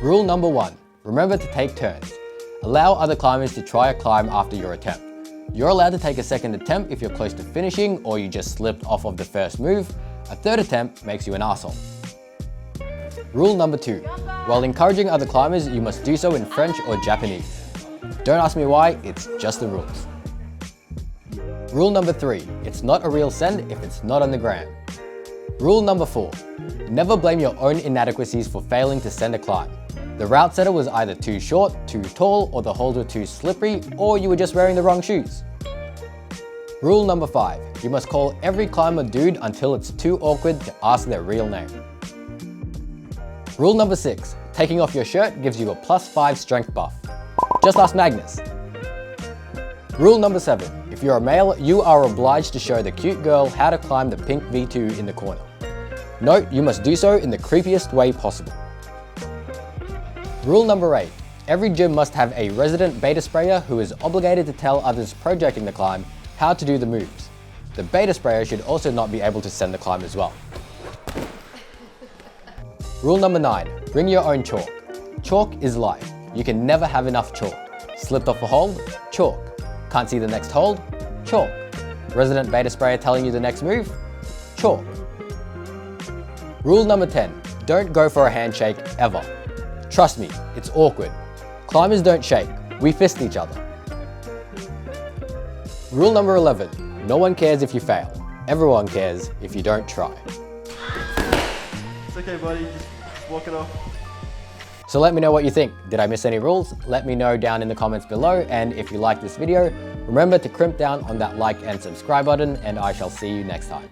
Rule number 1, remember to take turns. Allow other climbers to try a climb after your attempt. You're allowed to take a second attempt if you're close to finishing or you just slipped off of the first move. A third attempt makes you an arsehole. Rule number 2, while encouraging other climbers, you must do so in French or Japanese. Don't ask me why, it's just the rules. Rule number 3, it's not a real send if it's not on the gram. Rule number 4, never blame your own inadequacies for failing to send a climb. The route setter was either too short, too tall, or the holes were too slippery, or you were just wearing the wrong shoes. Rule number 5, you must call every climber dude until it's too awkward to ask their real name. Rule number 6, taking off your shirt gives you a +5 strength buff. Just ask Magnus. Rule number 7, if you're a male, you are obliged to show the cute girl how to climb the pink V2 in the corner. Note, you must do so in the creepiest way possible. Rule number 8, every gym must have a resident beta sprayer who is obligated to tell others projecting the climb how to do the moves. The beta sprayer should also not be able to send the climb as well. Rule number 9, bring your own chalk. Chalk is life. You can never have enough chalk. Slipped off a hold? Chalk. Can't see the next hold? Chalk. Resident beta sprayer telling you the next move? Chalk. Rule number 10, don't go for a handshake ever. Trust me, it's awkward. Climbers don't shake, we fist each other. Rule number 11, no one cares if you fail. Everyone cares if you don't try. It's okay, buddy, just walk it off. So let me know what you think. Did I miss any rules? Let me know down in the comments below, and if you like this video, remember to crimp down on that like and subscribe button, and I shall see you next time.